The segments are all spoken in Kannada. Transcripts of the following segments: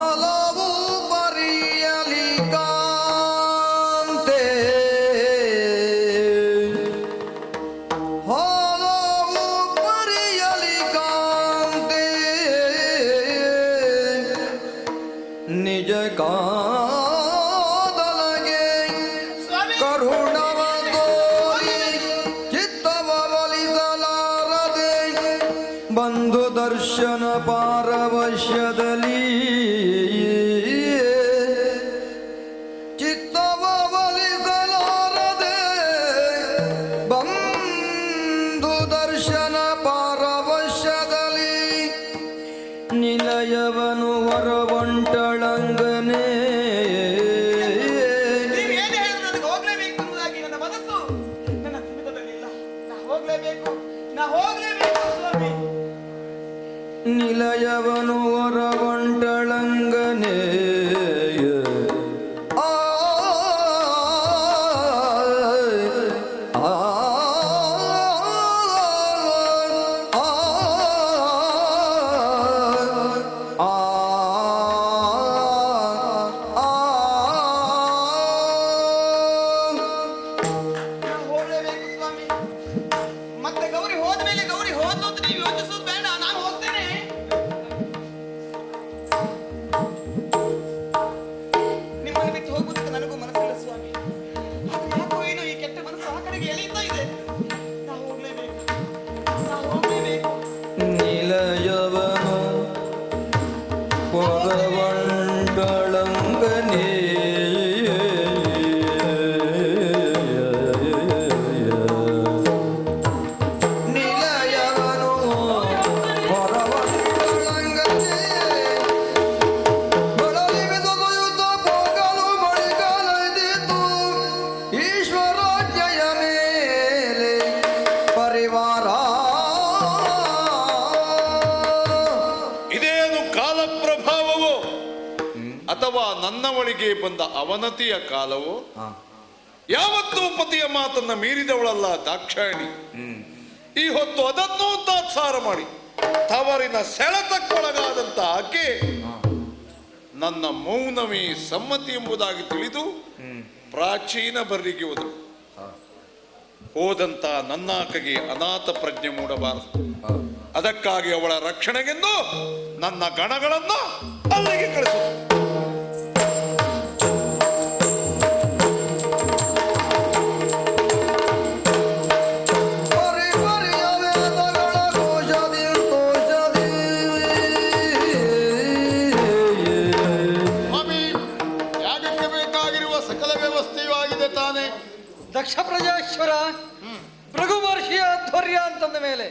ಹಲವು ಬರಿಯಲಿ ಕಾಂತೆ ಹಲವು ಬರಿಯಲಿ ಕಾಂತೆ ನಿಜ ಕಾದಲಗೆ ಕರುಣವ ತೋರಿ ಚಿತ್ತವ ಒಲಿಸಲಾರದೆ ಬಂಧು ದರ್ಶನ ಪಾರವಶ್ಯದಲ್ಲಿ ಚಿತ್ತವ ಒಲಿಸಲಾರದೆ ಬಂಧು ದರ್ಶನ ಪಾರವಶ್ಯದಲ್ಲಿ ನಿಲಯವನು ಹೊರವಂಟಳಂಗನೆ ನಿಲಯವನು ಹೊರವಂಟಳಂಗನೆ ಅಥವಾ ನನ್ನ ಒಳಗೆ ಬಂದ ಅವನತಿಯ ಕಾಲವು ಯಾವತ್ತೂ ಪತಿಯ ಮಾತನ್ನ ಮೀರಿದವಳಲ್ಲ ದಾಕ್ಷಾಯಣಿ. ಈ ಹೊತ್ತು ಅದನ್ನೂ ತಾತ್ಸಾರ ಮಾಡಿ ತವರಿನ ಸೆಳೆತಕ್ಕೊಳಗಾದಂತ ಆಕೆ ನನ್ನ ಮೌನವೇ ಸಮ್ಮತಿ ಎಂಬುದಾಗಿ ತಿಳಿದು ಪ್ರಾಚೀನ ಬರ್ರಿಗೆ ಹೋದಂತ ನನ್ನಾಕೆಗೆ ಅನಾಥ ಪ್ರಜ್ಞೆ ಮೂಡಬಾರದು. ಅದಕ್ಕಾಗಿ ಅವಳ ರಕ್ಷಣೆಗೆಂದು ನನ್ನ ಗಣಗಳನ್ನು ಅಲ್ಲಿಗೆ ಕಳಿಸುತ್ತೆ. ದಕ್ಷ ಪ್ರಜಾಶ್ವರ ಭೃಗು ಮಹರ್ಷಿಯ ಆಧ್ವರ್ಯ ಅಂತಂದ ಮೇಲೆ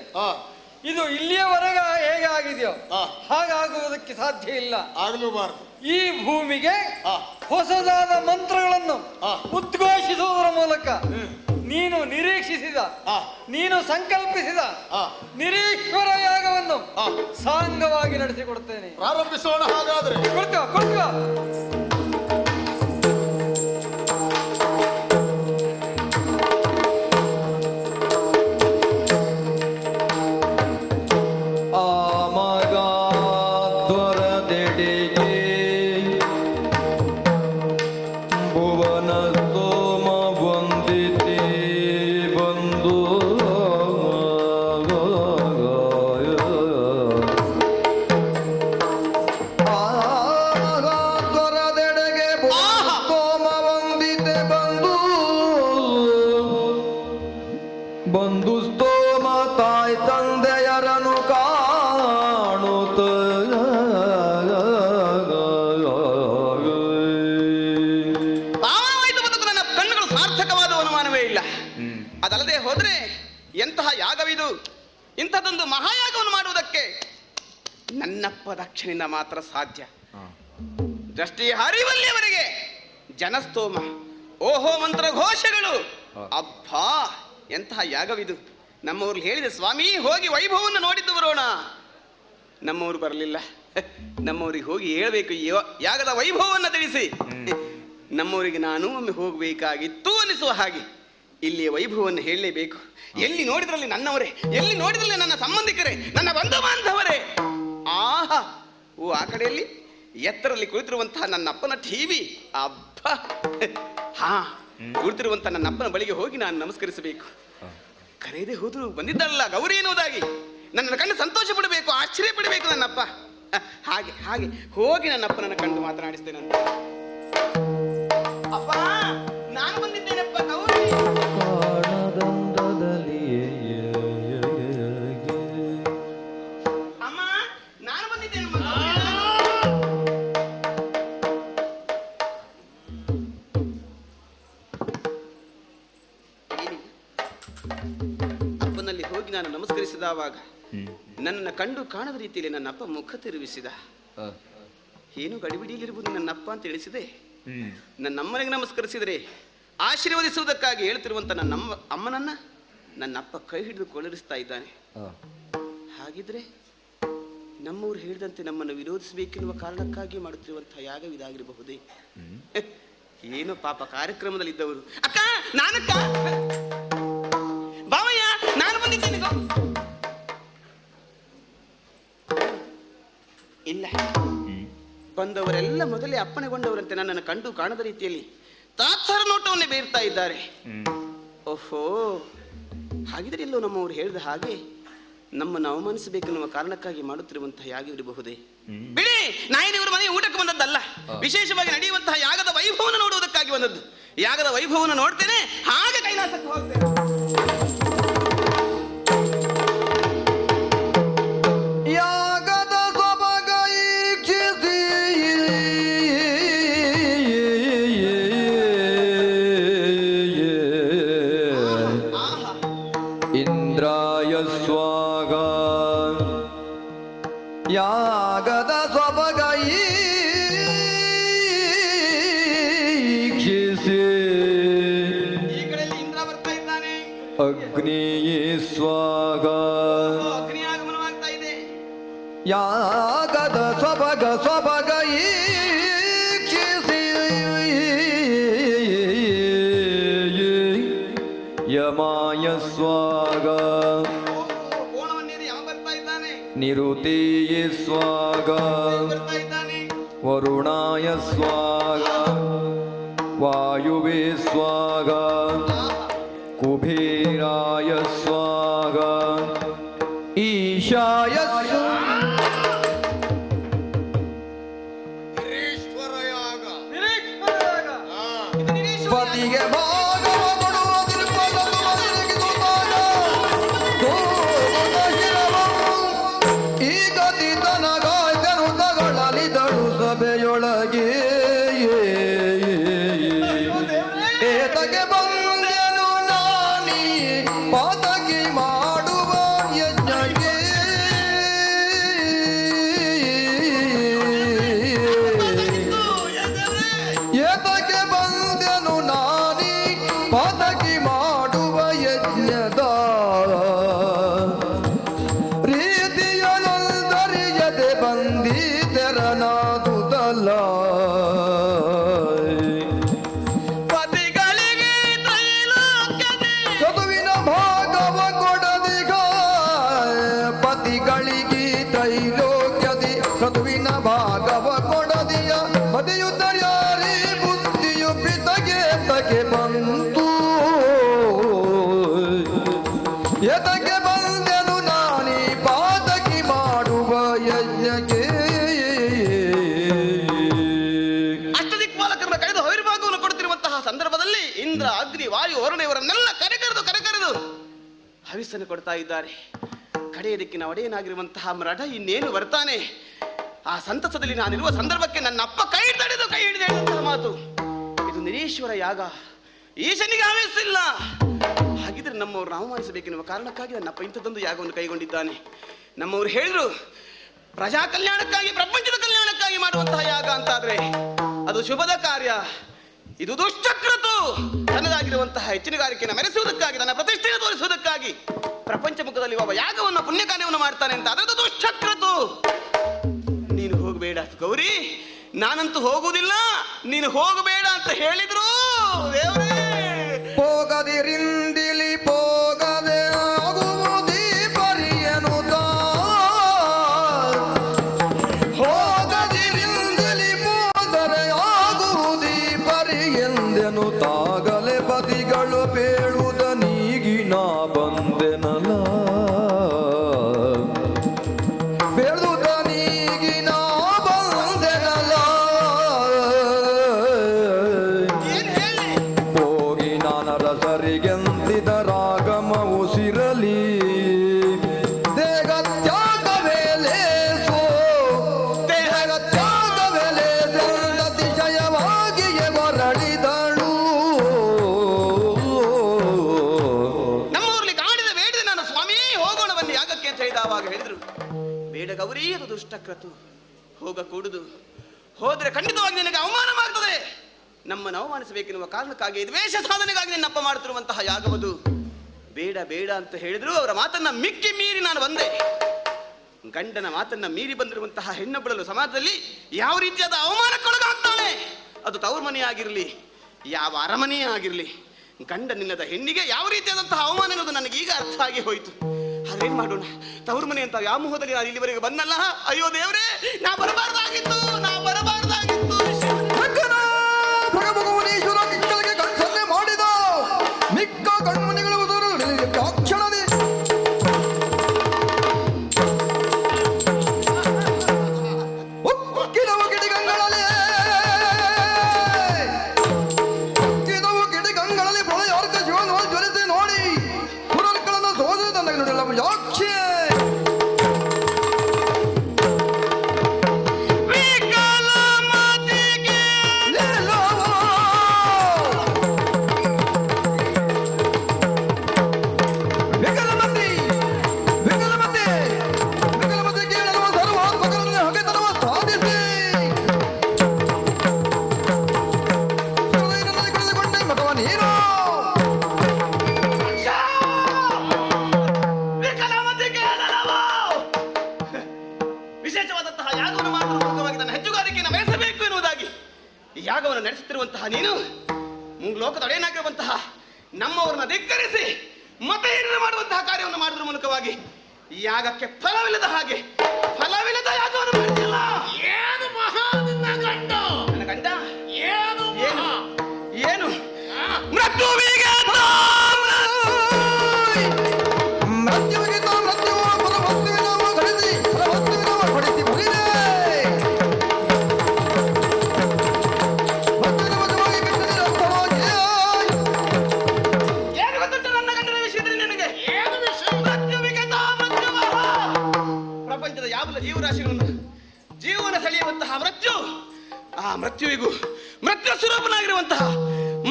ಇದು ಇಲ್ಲಿಯವರೆಗೆ ಹೇಗೆ ಆಗಿದೆಯೋ ಹಾಗಾಗುವುದಕ್ಕೆ ಸಾಧ್ಯ ಇಲ್ಲ, ಆಗಲೂಬಾರದು. ಈ ಭೂಮಿಗೆ ಹೊಸದಾದ ಮಂತ್ರಗಳನ್ನು ಉದ್ಘೋಷಿಸುವುದರ ಮೂಲಕ ನೀನು ನಿರೀಕ್ಷಿಸಿದ, ನೀನು ಸಂಕಲ್ಪಿಸಿದ ನಿರೀಶ್ವರ ಯಾಗವನ್ನು ಸಾಂಗವಾಗಿ ನಡೆಸಿಕೊಡುತ್ತೇನೆ. ಪ್ರಾರಂಭಿಸೋಣ ಹಾಗಾದ್ರೆ. ಕೊಡ್ತೀವ ಬಂಧು ಸ್ತೋಮ ತಾಯಿ ತಂದೆಯರನು ಕಾಣುತ್ತ ಪಾವನವಾಯಿತು ಬದುಕು ನನ್ನ ಕಣ್ಣುಗಳು ಸಾರ್ಥಕವಾದ ಅನುಮಾನವೇ ಇಲ್ಲ. ಅದಲ್ಲದೆ ಹೋದ್ರೆ ಎಂತಹ ಯಾಗವಿದು? ಇಂಥದ್ದೊಂದು ಮಹಾಯಾಗವನ್ನು ಮಾಡುವುದಕ್ಕೆ ನನ್ನಪ್ಪ ದಕ್ಷನಿಂದ ಮಾತ್ರ ಸಾಧ್ಯ. ದೃಷ್ಟಿ ಹರಿವಲ್ಲಿಯವರೆಗೆ ಜನಸ್ತೋಮ, ಓಹೋ ಮಂತ್ರ ಘೋಷಗಳು, ಅಬ್ಬಾ ಎಂತಹ ಯಾಗವಿದು! ನಮ್ಮವ್ರು ಹೇಳಿದ ಸ್ವಾಮಿ ಹೋಗಿ ವೈಭವವನ್ನು ನೋಡಿದ್ದು ಬರೋಣ. ನಮ್ಮವರು ಬರಲಿಲ್ಲ. ನಮ್ಮವ್ರಿಗೆ ಹೋಗಿ ಹೇಳಬೇಕು, ಯಾಗದ ವೈಭವವನ್ನು ತಿಳಿಸಿ. ನಮ್ಮವರಿಗೆ ನಾನು ಒಮ್ಮೆ ಹೋಗಬೇಕಾಗಿತ್ತು ಅನಿಸುವ ಹಾಗೆ ಇಲ್ಲಿಯ ವೈಭವವನ್ನು ಹೇಳಲೇಬೇಕು. ಎಲ್ಲಿ ನೋಡಿದ್ರಲ್ಲಿ ನನ್ನವರೇ, ಎಲ್ಲಿ ನೋಡಿದ್ರಲ್ಲಿ ನನ್ನ ಸಂಬಂಧಿಕರೇ, ನನ್ನ ಬಂಧು ಬಾಂಧವರೇ. ಆಹಾ, ಓ ಆ ಕಡೆಯಲ್ಲಿ ಎತ್ತರಲ್ಲಿ ಕುಳಿತಿರುವಂತಹ ನನ್ನ ಅಪ್ಪನ ಟಿವಿ ಅಬ್ಬ ಹಾ ಕುಳಿತಿರುವಂತಹ ನನ್ನ ಅಪ್ಪನ ಬಳಿಗೆ ಹೋಗಿ ನಾನು ನಮಸ್ಕರಿಸಬೇಕು. ಕರೆಯದೆ ಹೋದ್ರು ಬಂದಿದ್ದಲ್ಲ ಗೌರಿ ಎನ್ನುವುದಾಗಿ ನನ್ನನ್ನು ಕಂಡು ಸಂತೋಷ ಪಡಬೇಕು, ಆಶ್ಚರ್ಯ ಪಡಬೇಕು ನನ್ನಪ್ಪ. ಹಾಗೆ ಹಾಗೆ ಹೋಗಿ ನನ್ನ ಅಪ್ಪನನ್ನು ಕಂಡು ಮಾತನಾಡಿಸ್ತೇನಂತ. ಅಪ್ಪ ನಾನು ಬಂದಿದ್ದೇನಪ್ಪ ಗೌರಿ. ಅಮ್ಮ ನಾನು ಬಂದಿದ್ದೇನಮ್ಮ. ಅಪ್ಪನಲ್ಲಿ ಹೋಗಿ ನಾನು ನಮಸ್ಕರಿಸಿದವಾಗ ನನ್ನನ್ನು ಕಂಡು ಕಾಣದ ರೀತಿಯಲ್ಲಿ ನನ್ನ ಅಪ್ಪ ಮುಖ ತಿರುಗಿಸಿದ. ಏನು ಗಡಿಬಿಡಿಯಲ್ಲಿರುವುದು ನನ್ನಪ್ಪ ಅಂತ ತಿಳಿಸಿದೆ. ನನ್ನ ಅಮ್ಮನಿಗೆ ನಮಸ್ಕರಿಸಿದರೆ ಆಶೀರ್ವದಿಸುವುದಕ್ಕಾಗಿ ಹೇಳ್ತಿರುವಂತ ನನ್ನ ಅಮ್ಮನನ್ನ ನನ್ನಪ್ಪ ಕೈ ಹಿಡಿದು ಕೊಳರಿಸ್ತಾ ಇದ್ದಾನೆ. ಹಾಗಿದ್ರೆ ನಮ್ಮವರು ಹೇಳಿದಂತೆ ನಮ್ಮನ್ನು ವಿರೋಧಿಸಬೇಕೆನ್ನುವ ಕಾರಣಕ್ಕಾಗಿ ಮಾಡುತ್ತಿರುವಂತಹ ಯಾಗವಿದಾಗಿರಬಹುದೇ? ಏನು ಪಾಪ ಕಾರ್ಯಕ್ರಮದಲ್ಲಿ ಇದ್ದವರು. ಅಕ್ಕ ನಾನಕ್ಕ ಬಾವಯ್ಯ ನಾನು ಬಂದಿದ್ದೇನೆ. ಇಲ್ಲ, ಬಂದವರೆಲ್ಲ ಮೊದಲೇ ಅಪ್ಪಣೆಗೊಂಡವರಂತೆ ನನ್ನನ್ನು ಕಂಡು ಕಾಣದ ರೀತಿಯಲ್ಲಿ ತಾತ್ಸಾರ ನೋಟವನ್ನೇ ಬೀರ್ತಾ ಇದ್ದಾರೆ. ಓಹೋ, ಹಾಗಿದ್ರೆ ಎಲ್ಲೋ ನಮ್ಮವರು ಹೇಳಿದ ಹಾಗೆ ನಮ್ಮನ್ನು ಅವಮಾನಿಸಬೇಕೆನ್ನುವ ಕಾರಣಕ್ಕಾಗಿ ಮಾಡುತ್ತಿರುವಂತಹ ಯಾಗ ಇರಬಹುದೇ? ಬಿಡಿ, ನಾಯಿನವರ ಮನೆ ಊಟಕ್ಕೆ ಬಂದದ್ದಲ್ಲ, ವಿಶೇಷವಾಗಿ ನಡೆಯುವಂತಹ ಯಾಗದ ವೈಭವನ ನೋಡುವುದಕ್ಕಾಗಿ ಬಂದದ್ದು. ಯಾಗದ ವೈಭವನ ನೋಡ್ತೇನೆ, ಹಾಗೆ ಕೈಲಾಸಕ್ಕೆ ಹೋಗ್ತೇನೆ. ಇಂದ್ರಾಯ ಸ್ವಾಗ ಯಾಗದ ಸೊಬಗೀಕ್ಷಿಸಿ ಈ ಕಡೆಯಲ್ಲಿ ಇಂದ್ರ ಬರ್ತಾ ಇದ್ದಾನೆ. ಅಗ್ನಿಯೇ ಸ್ವಾಗ ಅಗ್ನಿ ಆಗಮನವಾಗ್ತಾ ಇದೆ. ಯಾಗದ ಸೊಬಗೀಕ್ಷಿಸಿ ಯಮಾಯ ಸ್ವಾಗ ಕೋಣವನ್ನೇರಿ ಯಾವ ಬರ್ತಾ ಇದ್ದಾನೆ. ನಿರುತಿಯೇ ಸ್ವಾಗ ಬರ್ತಾ ಇದ್ದಾನೆ. ವರುಣಾಯ ಸ್ವಾಗ ವಾಯುವೇ ಸ್ವಾಗ ಕುಬೇರಾಯ ಸ್ವಾಗ ಈಶಾಯ ಗಿರೀಶ್ವರ ಯಾಗ. ಪತಿಗೆ ಸಭೆಯೊಳಗೆ ಏತಗೆ ಬಂದೆನು ನಾನಿ ಪಾತಕಿ ಮಾಡುವ ಯಜ್ಞಕ್ಕೆ ಏತಗೆ ಬಂದೆನು ನಾನಿ ಪಾತಕಿ ಮಾಡುವ ಯಜ್ಞದ ರೀತಿಯೊಂದರಿಯದೆ ಬಂದಿದ್ದೆರನಾದುದಲ್ಲ. ಪತಿಗಳಿಗೆ ಚದುವಿನ ಭಾಗವ ಕೊಡದಿಗ ಪತಿಗಳಿಗೆ ತ್ರೈಲೋಕ್ಯದಿ ಚದುವಿನ ಭಾಗವ ಕೊಡದಿಯ ಮದಿಯುತ್ತರ್ಯಾರಿ ಬುದ್ಧಿಯು ಪಿತಗೆ ತಗೆ ಬಂತು. ಎತಗೆ ಬಂದೆನು ನಾನಿ ಪಾತಕಿ ಮಾಡುವ ಯಜ್ಞಕ್ಕೆ. ಅಷ್ಟದಿಕ್ಪಾಲಕರನ್ನ ಕಳೆದು ಹವಿರ್ಭಾಗವನ್ನು ಕೊಡುತ್ತಿರುವಂತಹ ಸಂದರ್ಭದಲ್ಲಿ ಇಂದ್ರ ಅಗ್ನಿ ವಾಯು ವರುಣೆಯವರನ್ನೆಲ್ಲ ಕರೆಕರೆದು ಹವಿಸ್ಸನ್ನು ಕೊಡ್ತಾ ಇದ್ದಾರೆ. ಕಡೆಯ ದಿಕ್ಕಿನ ಒಡೆಯನಾಗಿರುವಂತಹ ಮರಡ ಇನ್ನೇನು ಬರ್ತಾನೆ. ಆ ಸಂತಸದಲ್ಲಿ ನಾನಿರುವ ಸಂದರ್ಭಕ್ಕೆ ನನ್ನ ಅಪ್ಪ ಕೈ ಹಿಡಿದು ಹೇಳಿದಂತಹ ಮಾತು, ಇದು ನಿರೀಶ್ವರ ಯಾಗ, ಈಶನಿಗೆ ಆವೇಶಿಲ್ಲ. ಹಾಗಿದ್ರೆ ನಮ್ಮವ್ರನ್ನ ಅವಮಾನಿಸಬೇಕೆನ್ನುವ ಕಾರಣಕ್ಕಾಗಿ ನನ್ನಪ್ಪ ಇಂಥದ್ದೊಂದು ಯಾಗವನ್ನು ಕೈಗೊಂಡಿದ್ದಾನೆ. ನಮ್ಮವರು ಹೇಳಿದ್ರು ಪ್ರಜಾ ಕಲ್ಯಾಣಕ್ಕಾಗಿ, ಪ್ರಪಂಚದ ಕಲ್ಯಾಣಕ್ಕಾಗಿ ಮಾಡುವಂತಹ ಯಾಗ ಅಂತಾದ್ರೆ ಅದು ಶುಭದ ಕಾರ್ಯ. ಇದು ದುಷ್ಟಕೃತು. ತನ್ನದಾಗಿರುವಂತಹ ಹೆಚ್ಚಿನಗಾರಿಕೆಯನ್ನು ಮೆರೆಸುವುದಕ್ಕಾಗಿ, ನನ್ನ ಪ್ರತಿಷ್ಠೆಯನ್ನು ತೋರಿಸುವುದಕ್ಕಾಗಿ ಪ್ರಪಂಚ ಮುಖದಲ್ಲಿ ಒಬ್ಬ ಯಾಗವನ್ನು ಪುಣ್ಯ ಕಾರ್ಯವನ್ನು ಮಾಡ್ತಾನೆ ಅಂತ ಅದು ದುಷ್ಟಕೃತು. ನೀನು ಹೋಗಬೇಡ ಗೌರಿ, ನಾನಂತೂ ಹೋಗುವುದಿಲ್ಲ, ನೀನು ಹೋಗಬೇಡ ಅಂತ ಹೇಳಿದ್ರು ದೇವರೇ. ಹೋಗದಿರಿಂದಿಲಿ ಹೋಗದೆ ಆಗುವುದೀ ಪರಿಯನುತ ಹೋಗದಿರಿಂದಿಲಿ ಗೌರಿ ಅದು ದುಷ್ಟಕ್ರತು. ಹೋಗಕೂಡುದು. ಹೋದರೆ ಖಂಡಿತವಾಗಿ ನಿನಗೆ ಅವಮಾನವಾಗ್ತದೆ. ನಮ್ಮನ್ನು ಅವಮಾನಿಸಬೇಕೆನ್ನುವ ಕಾರಣಕ್ಕಾಗಿ ದ್ವೇಷ ಸಾಧನೆಗಾಗಿ ನಿನ್ನಪ್ಪ ಮಾಡುತ್ತಿರುವಂತಹ ಯಾಗವದು. ಬೇಡ ಬೇಡ ಅಂತ ಹೇಳಿದ್ರು ಅವರ ಮಾತನ್ನ ಮಿಕ್ಕಿ ಮೀರಿ ನಾನು ಬಂದೆ. ಗಂಡನ ಮಾತನ್ನ ಮೀರಿ ಬಂದಿರುವಂತಹ ಹೆಣ್ಣೊಬ್ಬಳಲು ಸಮಾಜದಲ್ಲಿ ಯಾವ ರೀತಿಯಾದ ಅವಮಾನಕ್ಕೊಳಗಾಗ್ತಾಳೆ. ಅದು ತವರು ಮನೆ ಆಗಿರಲಿ, ಯಾವ ಅರಮನೆಯೇ ಆಗಿರಲಿ, ಗಂಡನಿಲ್ಲದ ಹೆಣ್ಣಿಗೆ ಯಾವ ರೀತಿಯಾದಂತಹ ಅವಮಾನ ಅನ್ನೋದು ನನಗೆ ಈಗ ಅರ್ಥ ಆಗಿ ಹೋಯಿತು. ಅದೇನ್ ಮಾಡೋಣ, ತವರು ಮನೆ ಅಂತ ಯಾವ ಮುಹೂರ್ತದಲ್ಲಿ ನಾನು ಇಲ್ಲಿವರೆಗೆ ಬಂದಲ್ಲ. ಅಯ್ಯೋ ದೇವರೇ, ನಾ ಬರಬಾರ್ದಾಗಿತ್ತು. ಮಾಡಿದ ಮಿಕ್ಕ ಕಣ್ಮಣಿಗಳು ಕ್ಷಣದಿ ಒಕ್ಕಿದವು ಗಿಡಿಗಂಗಳಲ್ಲಿ ಪ್ರಳಯಾರ್ಕ ಶಿವನ ಜ್ವಲಿಸಿ ನೋಡಿ ಕುರಲ್ಗಳನ್ನು ಸೋದು ತನ್ನ ನೋಡಲ್ಲ ಯಾಕ್ಷೆ ಯಾಗವನ್ನು ನಡೆಸುತ್ತಿರುವಂತಹ ನೀನು ಲೋಕದೊಡೆಯನಾಗಿರುವಂತಹ ನಮ್ಮವರನ್ನ ಧಿಕ್ಕರಿಸಿ ಮತಹೀನನ ಮಾಡುವಂತಹ ಕಾರ್ಯವನ್ನು ಮಾಡುವುದರ ಮೂಲಕವಾಗಿ ಯಾಗಕ್ಕೆ ಫಲವಿಲ್ಲದ ಹಾಗೆ ಫಲವಿಲ್ಲದ ಯಾಗವನ್ನು ಮಾಡಿಲ್ಲ. ಏನು ಮಹಾ ನಿನ್ನ ಗಂಡ? ನನ್ನ ಗಂಡ ಏನು ಏನು ಮೃತ್ಯುವಿಗೆ ಜೀವರಾಶಿಗಳನ್ನು ಜೀವನ ಸೆಳೆಯುವಂತಹ ಮೃತ್ಯು, ಆ ಮೃತ್ಯುವಿಗೂ ಮೃತ್ಯು ಸ್ವರೂಪನಾಗಿರುವಂತಹ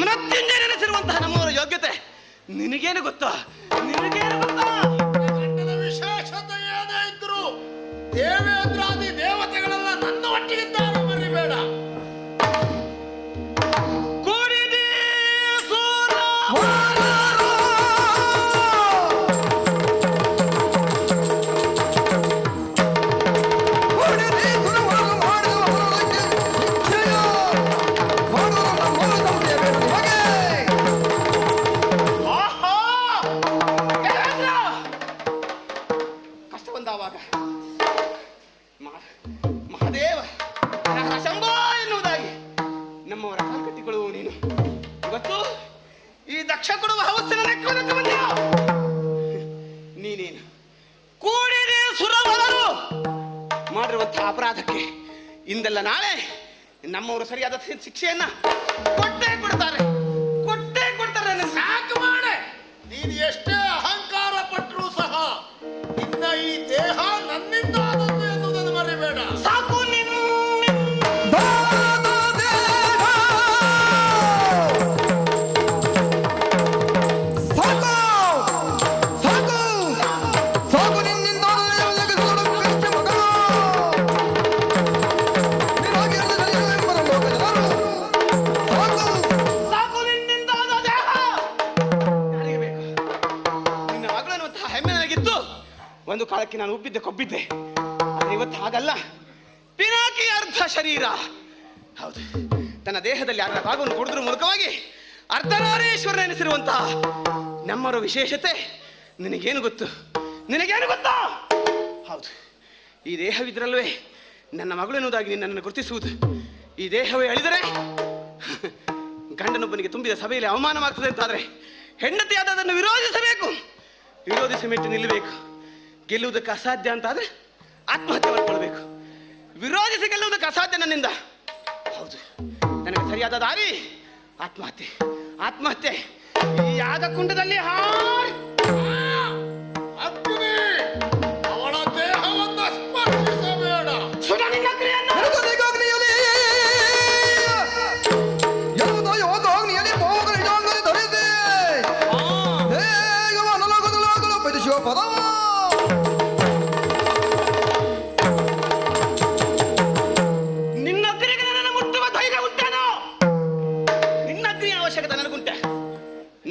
ಮೃತ್ಯುಂಜಯ ನೆನೆಸಿರುವಂತಹ ನಮ್ಮವರ ಯೋಗ್ಯತೆ ನಿನಗೇನು ಗೊತ್ತಾ? ನಿನಗೇನು ಗೊತ್ತಾ? ಗಂಡನ ವಿಶೇಷತೆ ಏನೇ ಇದ್ರು ದೇವೇಂದ್ರಾದಿ ದೇವತೆಗಳೆಲ್ಲ ನನ್ನ ಒಟ್ಟಿಗಿದ್ದಾರೆ, ಮರಿಬೇಡ. ಮಹಾದೇವ ಶಂಭೋ ಎನ್ನುವುದಾಗಿ ನಮ್ಮವರ ಕಾಲ್ಕಟ್ಟಿಕೊಳ್ಳುವ ನೀನು ಇವತ್ತು ಈ ದಕ್ಷ ಕೊಡುವ ಹವಸ್ಸಿನ ಲೆಕ್ಕವನ್ನು ಬಂದ ನೀನೇನು ಕೂಡಿದೆ ಸುರವರರು ಮಾಡಿರುವಂತಹ ಅಪರಾಧಕ್ಕೆ ಇಂದೆಲ್ಲ ನಾಳೆ ನಮ್ಮವರು ಸರಿಯಾದ ಶಿಕ್ಷೆಯನ್ನ ಕೊಟ್ಟೇ ಕೊಡ್ತಾರೆ. ಸಾಕು ಮಾಡೆ. ನೀನು ಎಷ್ಟೇ ಅಹಂಕಾರ ಪಟ್ಟರೂ ಸಹ ನಿನ್ನ ಈ ದೇಹ ನನ್ನಿಂದ ಆದದ್ದು ಎನ್ನುವುದನ್ನು ಮರಿಬೇಡ. ಸಾಕು ಒಂದು ಕಾಲಕ್ಕೆ ನಾನು ಉಬ್ಬಿದ್ದೆ ಕೊಬ್ಬಿದ್ದೆ, ಆದರೆ ಇವತ್ತು ಹಾಗಲ್ಲ. ಪಿನಾಕಿ ಅರ್ಧ ಶರೀರ. ಹೌದು, ತನ್ನ ದೇಹದಲ್ಲಿ ಅರ್ಧ ಭಾಗವನ್ನು ಕೊಡುವುದರ ಮೂಲಕವಾಗಿ ಅರ್ಧನಾರೀಶ್ವರ ಎನಿಸಿರುವಂತಹ ನಮ್ಮರ ವಿಶೇಷತೆ ನಿನಗೇನು ಗೊತ್ತು? ಹೌದು, ಈ ದೇಹವಿದ್ರಲ್ವೇ ನನ್ನ ಮಗಳು ಎನ್ನುವುದಾಗಿ ನನ್ನನ್ನು ಗುರುತಿಸುವುದು. ಈ ದೇಹವೇ ಅಳಿದರೆ ಗಂಡನೊಬ್ಬನಿಗೆ ತುಂಬಿದ ಸಭೆಯಲ್ಲಿ ಅವಮಾನವಾಗ್ತದೆ ಅಂತಾದರೆ ಹೆಂಡತಿಯಾದದನ್ನು ವಿರೋಧಿಸಿ ಮೆಟ್ಟು ನಿಲ್ಲಬೇಕು. ಗೆಲ್ಲುವುದಕ್ಕೆ ಅಸಾಧ್ಯ ಅಂತಾದ್ರೆ ಆತ್ಮಹತ್ಯೆ ಮಾಡ್ಕೊಳ್ಬೇಕು. ವಿರೋಧಿಸಿ ಗೆಲ್ಲುವುದಕ್ಕೆ ಅಸಾಧ್ಯ ನನ್ನಿಂದ. ಹೌದು, ನನಗೆ ಸರಿಯಾದ ದಾರಿ ಆತ್ಮಹತ್ಯೆ. ಈ ಯಾಗ ಕುಂಡದಲ್ಲಿ ಅವಳ ದೇಹವನ್ನು ಸ್ಪರ್ಶಿಸಬೇಡ.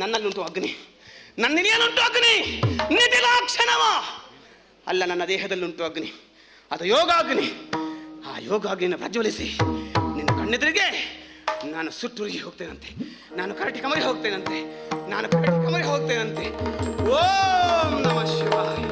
ನನ್ನಲ್ಲುಂಟು ಅಗ್ನಿ, ನನ್ನಿಲಿಯಲ್ಲುಂಟು ಅಗ್ನಿ, ನಿಟಿಲಾಕ್ಷಣವ ಅಲ್ಲ, ನನ್ನ ದೇಹದಲ್ಲುಂಟು ಅಗ್ನಿ, ಅದು ಯೋಗಾಗ್ನಿ. ಆ ಯೋಗಾಗ್ನಿಯನ್ನು ಪ್ರಜ್ವಲಿಸಿ ನಿನ್ನ ಕಣ್ಣೆದುರಿಗೆ ನಾನು ಸುಟ್ಟುರುಗಿ ಹೋಗ್ತೇನಂತೆ, ನಾನು ಕರಟಿ ಕಮರಿ ಹೋಗ್ತೇನಂತೆ, ನಾನು ಕರಟಿ ಕಮರಿ ಹೋಗ್ತೇನಂತೆ. ಓಂ ನಮಃ ಶಿವಾಯ.